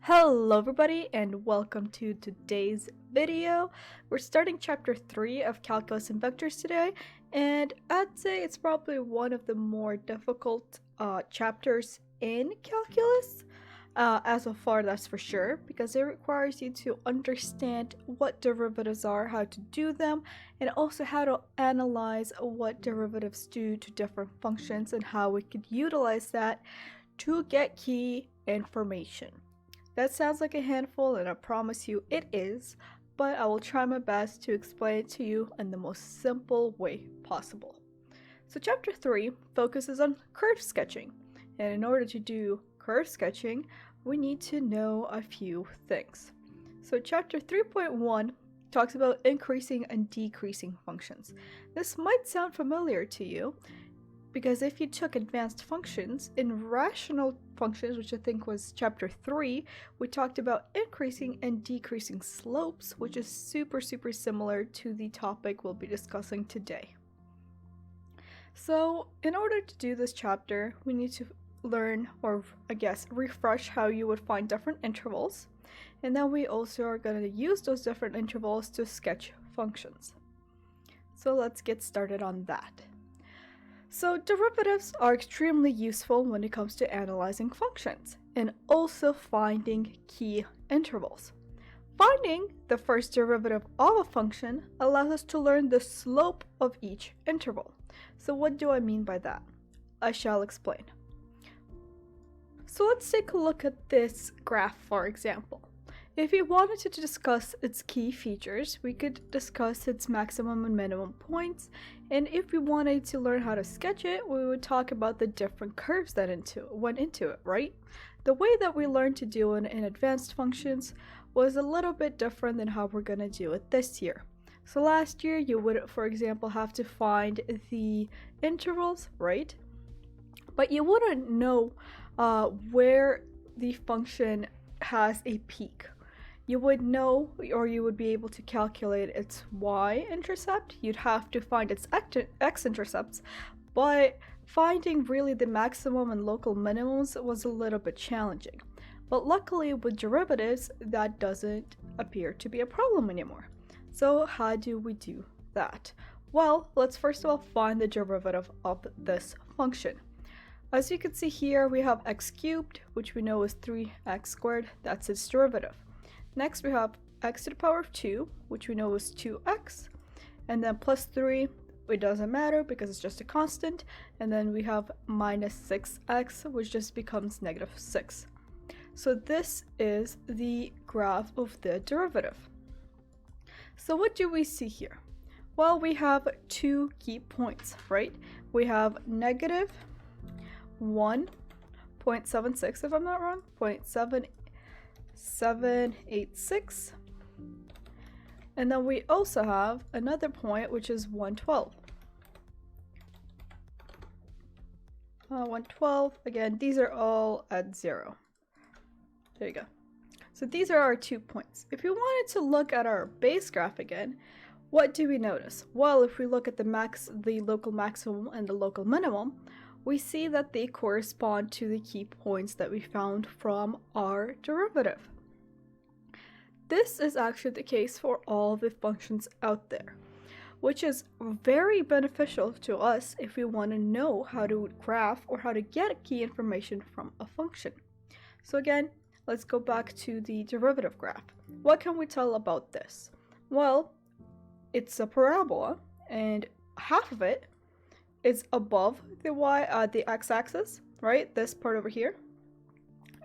Hello everybody and welcome to today's video. We're starting chapter 3 of Calculus and Vectors today, and I'd say it's probably one of the more difficult chapters in calculus as of far, that's for sure, because it requires you to understand what derivatives are, how to do them, and also how to analyze what derivatives do to different functions and how we could utilize that to get key information. That sounds like a handful, and I promise you it is, but I will try my best to explain it to you in the most simple way possible. So chapter 3 focuses on curve sketching, and in order to do curve sketching, we need to know a few things. So chapter 3.1 talks about increasing and decreasing functions. This might sound familiar to you, because if you took advanced functions, in rational functions, which I think was chapter 3, we talked about increasing and decreasing slopes, which is super similar to the topic we'll be discussing today. So in order to do this chapter, we need to learn, or I guess refresh, how you would find different intervals, and then we also are going to use those different intervals to sketch functions. So let's get started on that. So derivatives are extremely useful when it comes to analyzing functions and also finding key intervals. Finding the first derivative of a function allows us to learn the slope of each interval. So what do I mean by that? I shall explain. So let's take a look at this graph, for example. If we wanted to discuss its key features, we could discuss its maximum and minimum points, and if we wanted to learn how to sketch it, we would talk about the different curves that went into it, right? The way that we learned to do it in advanced functions was a little bit different than how we're going to do it this year. So last year you would, for example, have to find the intervals, right? But you wouldn't know where the function has a peak. You would know, or you would be able to calculate its y-intercept. You'd have to find its x-intercepts, but finding really the maximum and local minimums was a little bit challenging. But luckily with derivatives, that doesn't appear to be a problem anymore. So how do we do that? Well, let's first of all find the derivative of this function. As you can see here, we have x cubed, which we know is 3x squared. That's its derivative. Next we have x to the power of 2, which we know is 2x, and then plus 3, it doesn't matter because it's just a constant, and then we have minus 6x, which just becomes negative 6. So this is the graph of the derivative. So what do we see here? Well, we have two key points, right? We have negative 1.76, if I'm not wrong, 0.786, and then we also have another point which is 112. 112, again, these are all at 0. There you go. So these are our 2 points. If we wanted to look at our base graph again, what do we notice? Well, if we look at the local maximum and the local minimum, we see that they correspond to the key points that we found from our derivative. This is actually the case for all the functions out there, which is very beneficial to us if we want to know how to graph or how to get key information from a function. So again, let's go back to the derivative graph. What can we tell about this? Well, it's a parabola, and half of it is above the x-axis, right? This part over here.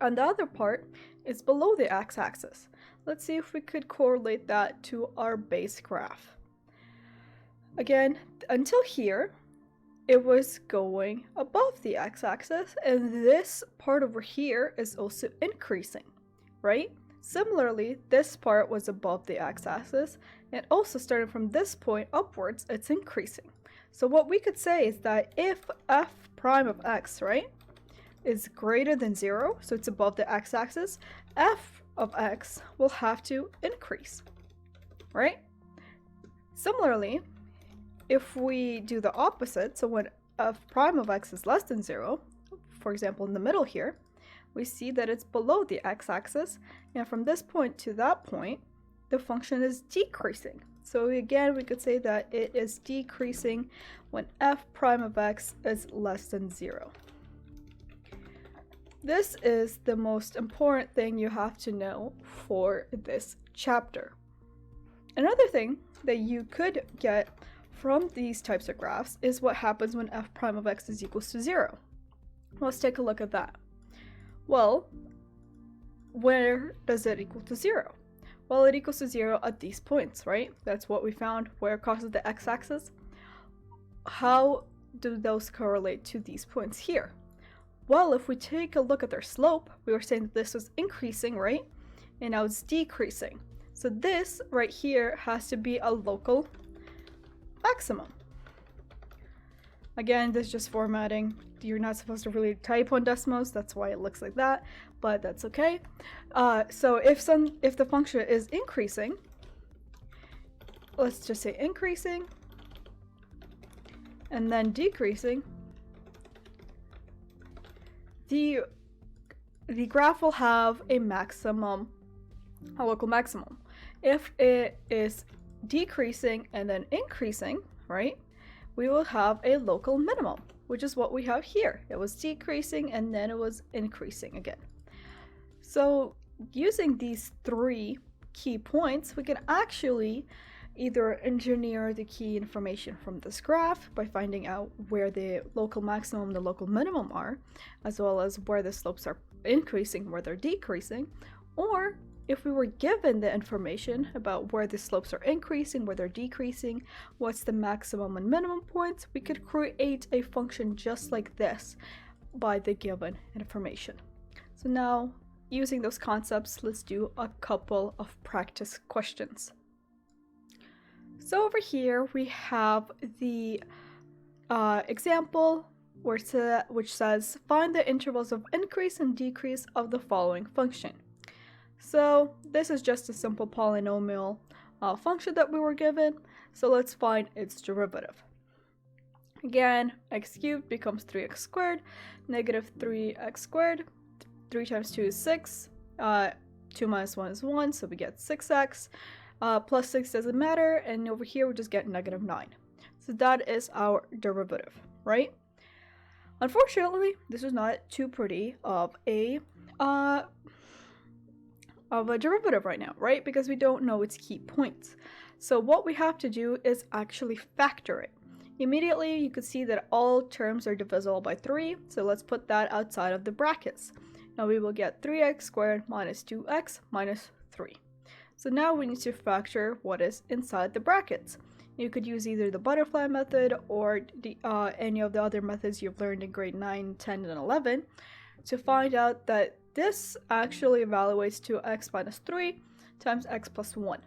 And the other part is below the x-axis. Let's see if we could correlate that to our base graph. Again, until here, it was going above the x-axis, and this part over here is also increasing, right? Similarly, this part was above the x-axis, and also starting from this point upwards, it's increasing. So what we could say is that if f prime of x, right, is greater than 0, so it's above the x-axis, f of x will have to increase, right? Similarly, if we do the opposite, so when f prime of x is less than 0, for example in the middle here, we see that it's below the x-axis, and from this point to that point, the function is decreasing. So again, we could say that it is decreasing when f prime of x is less than 0. This is the most important thing you have to know for this chapter. Another thing that you could get from these types of graphs is what happens when f prime of x is equals to 0. Let's take a look at that. Well, where does it equal to 0? Well, it equals to 0 at these points, right? That's what we found, where it crosses the x-axis. How do those correlate to these points here? Well, if we take a look at their slope, we were saying that this was increasing, right? And now it's decreasing. So this right here has to be a local maximum. Again, this is just formatting. You're not supposed to really type on decimals, that's why it looks like that, but that's okay. So if the function is increasing, let's just say increasing, and then decreasing, the graph will have a maximum, a local maximum. If it is decreasing and then increasing, right, we will have a local minimum, which is what we have here. It was decreasing and then it was increasing again. So using these three key points, we can actually either engineer the key information from this graph by finding out where the local maximum and the local minimum are, as well as where the slopes are increasing, where they're decreasing, or if we were given the information about where the slopes are increasing, where they're decreasing, what's the maximum and minimum points, we could create a function just like this by the given information. So now, using those concepts, let's do a couple of practice questions. So over here we have the example which says find the intervals of increase and decrease of the following function. So this is just a simple polynomial function that we were given, so let's find its derivative. Again, x cubed becomes 3x squared, negative 3x squared, 3 times 2 is 6, 2 minus 1 is 1, so we get 6x, plus 6 doesn't matter, and over here we just get negative 9. So that is our derivative, right? Unfortunately, this is not too pretty of a derivative right now, right? Because we don't know its key points. So what we have to do is actually factor it. Immediately, you could see that all terms are divisible by 3, so let's put that outside of the brackets. Now we will get 3x squared minus 2x minus 3. So now we need to factor what is inside the brackets. You could use either the butterfly method or any of the other methods you've learned in grade 9, 10, and 11 to find out that this actually evaluates to x minus 3 times x plus 1.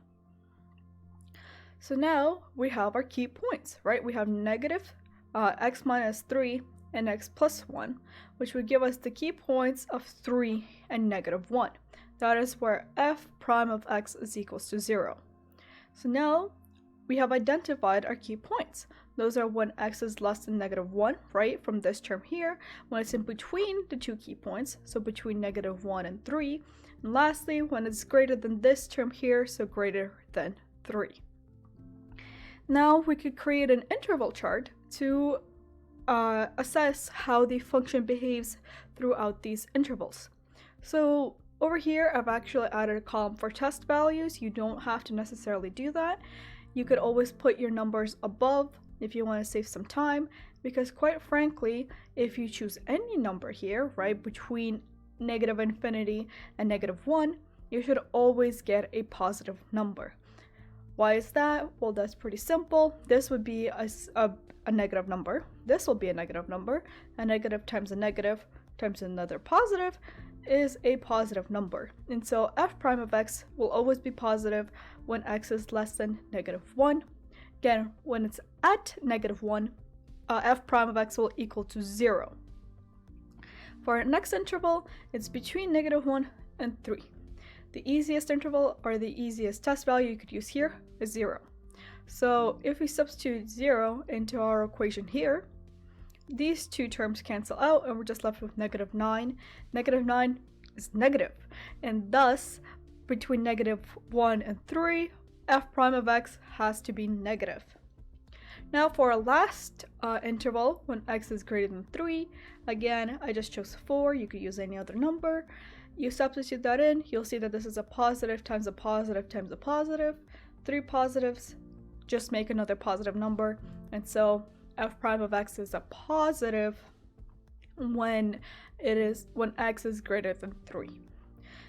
So now we have our key points, right? We have negative x minus 3 and x plus 1, which would give us the key points of 3 and negative 1. That is where f prime of x is equals to 0. So now we have identified our key points. Those are when x is less than negative 1, right, from this term here, when it's in between the two key points, so between negative 1 and 3, and lastly, when it's greater than this term here, so greater than 3. Now we could create an interval chart to assess how the function behaves throughout these intervals. So over here, I've actually added a column for test values. You don't have to necessarily do that. You could always put your numbers above if you want to save some time, because quite frankly, if you choose any number here, right, between negative infinity and negative 1, you should always get a positive number. Why is that? Well, that's pretty simple. This would be a negative number. This will be a negative number. A negative times another positive is a positive number. And so f prime of x will always be positive when x is less than negative 1. Again, when it's at negative 1, f prime of x will equal to 0. For our next interval, it's between negative 1 and 3. The easiest interval, or the easiest test value you could use here, is 0. So if we substitute 0 into our equation here, these two terms cancel out and we're just left with -9. -9 is negative, and thus between -1 and 3, f prime of x has to be negative. Now for our last interval, when x is greater than 3, again, I just chose 4. You could use any other number. You substitute that in, you'll see that this is a positive times a positive times a positive. 3 positives, just make another positive number. And so f prime of x is a positive when x is greater than 3.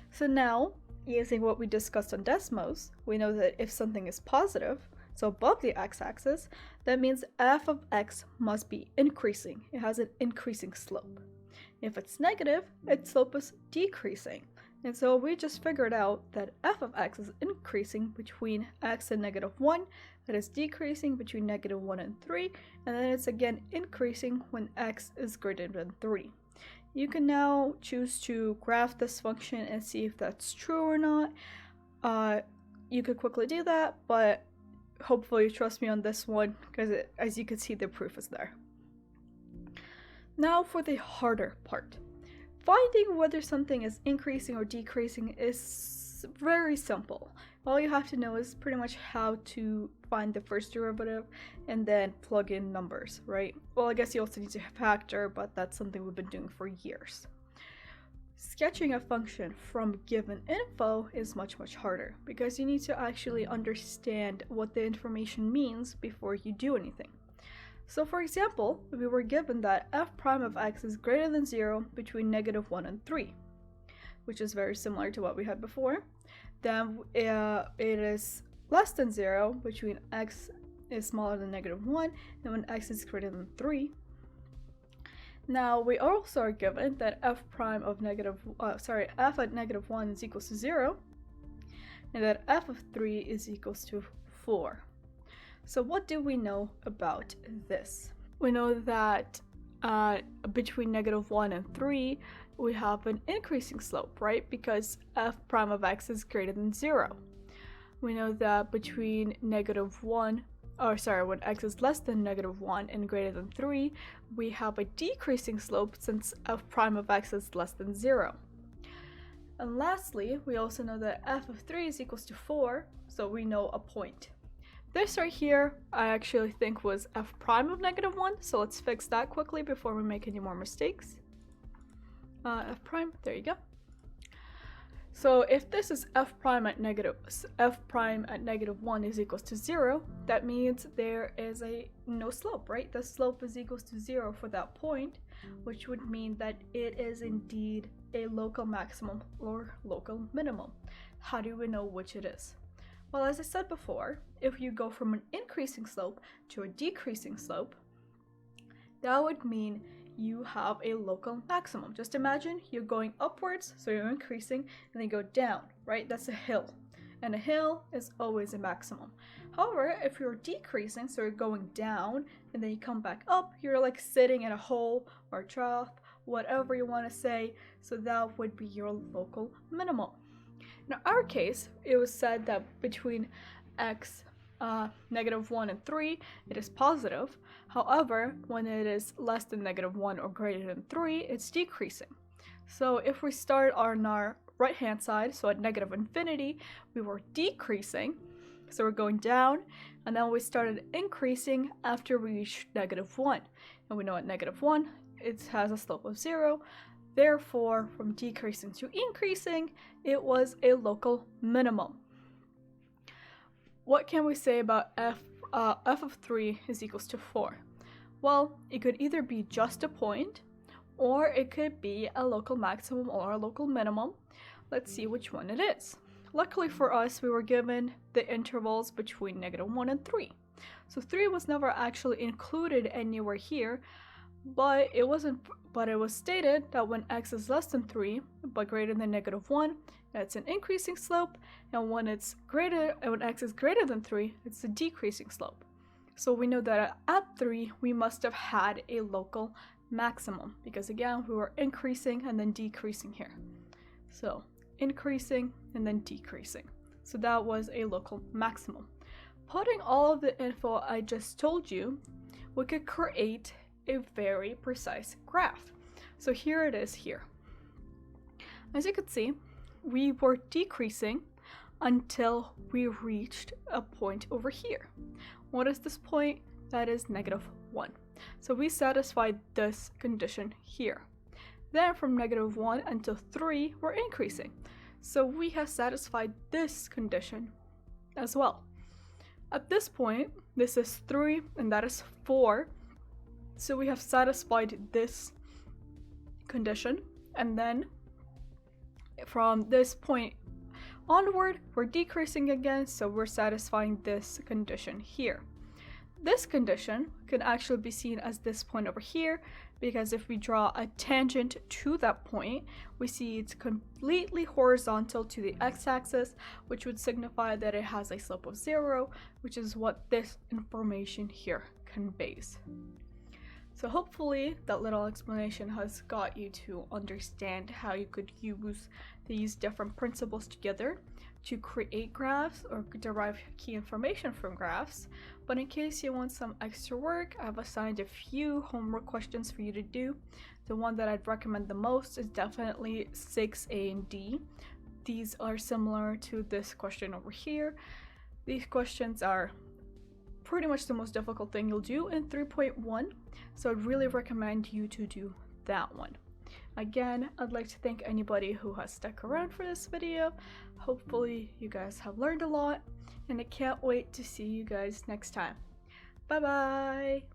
So now, using what we discussed on Desmos, we know that if something is positive, so above the x-axis, that means f of x must be increasing. It has an increasing slope. If it's negative, its slope is decreasing. And so we just figured out that f of x is increasing between x and -1, that is decreasing between -1 and 3, and then it's again increasing when x is greater than 3. You can now choose to graph this function and see if that's true or not. You could quickly do that, but hopefully you trust me on this one, because as you can see, the proof is there. Now for the harder part. Finding whether something is increasing or decreasing is very simple. All you have to know is pretty much how to find the first derivative and then plug in numbers, right? Well, I guess you also need to factor, but that's something we've been doing for years. Sketching a function from given info is much harder, because you need to actually understand what the information means before you do anything. So for example, we were given that f prime of x is greater than 0 between -1 and 3, which is very similar to what we had before. Then it is less than 0 between x is smaller than -1 and when x is greater than 3. Now we also are given that f prime of f at -1 is equals to 0, and that f of 3 is equals to 4. So what do we know about this? We know that between -1 and 3, we have an increasing slope, right? Because f prime of x is greater than 0. We know that between when x is less than -1 and greater than 3, we have a decreasing slope since f prime of x is less than 0. And lastly, we also know that f of 3 is equals to 4, so we know a point. This right here, I actually think was f prime of -1, so let's fix that quickly before we make any more mistakes. F prime, there you go. So if this is f prime at -1 is equals to 0, that means there is no slope, right? The slope is equals to 0 for that point, which would mean that it is indeed a local maximum or local minimum. How do we know which it is? Well, as I said before, if you go from an increasing slope to a decreasing slope, that would mean you have a local maximum. Just imagine you're going upwards, so you're increasing, and then you go down, right? That's a hill, and a hill is always a maximum. However, if you're decreasing, so you're going down, and then you come back up, you're like sitting in a hole or a trough, whatever you want to say, so that would be your local minimum. In our case, it was said that between x -1 and 3, it is positive. However, when it is less than -1 or greater than 3, it's decreasing. So if we start on our right hand side, so at -infinity, we were decreasing, so we're going down, and then we started increasing after we reached -1. And we know at -1, it has a slope of 0. Therefore, from decreasing to increasing, it was a local minimum. What can we say about f of 3 is equals to 4? Well, it could either be just a point, or it could be a local maximum or a local minimum. Let's see which one it is. Luckily for us, we were given the intervals between -1 and 3. So 3 was never actually included anywhere here, but it was stated that when x is less than 3 but greater than -1, it's an increasing slope, and when x is greater than 3, it's a decreasing slope. So we know that at 3 we must have had a local maximum, because again we were increasing and then decreasing here. So increasing and then decreasing. So that was a local maximum. Putting all of the info I just told you, we could create a very precise graph. So here it is here. As you can see, we were decreasing until we reached a point over here. What is this point? That is -1. So we satisfied this condition here. Then from -1 until 3, we're increasing. So we have satisfied this condition as well. At this point, this is 3 and that is 4. So we have satisfied this condition, and then from this point onward, we're decreasing again, so we're satisfying this condition here. This condition can actually be seen as this point over here, because if we draw a tangent to that point, we see it's completely horizontal to the x-axis, which would signify that it has a slope of 0, which is what this information here conveys. So hopefully that little explanation has got you to understand how you could use these different principles together to create graphs or derive key information from graphs. But in case you want some extra work, I've assigned a few homework questions for you to do. The one that I'd recommend the most is definitely 6A and D. These are similar to this question over here. These questions are pretty much the most difficult thing you'll do in 3.1, so I'd really recommend you to do that one. Again, I'd like to thank anybody who has stuck around for this video. Hopefully you guys have learned a lot, and I can't wait to see you guys next time. Bye bye!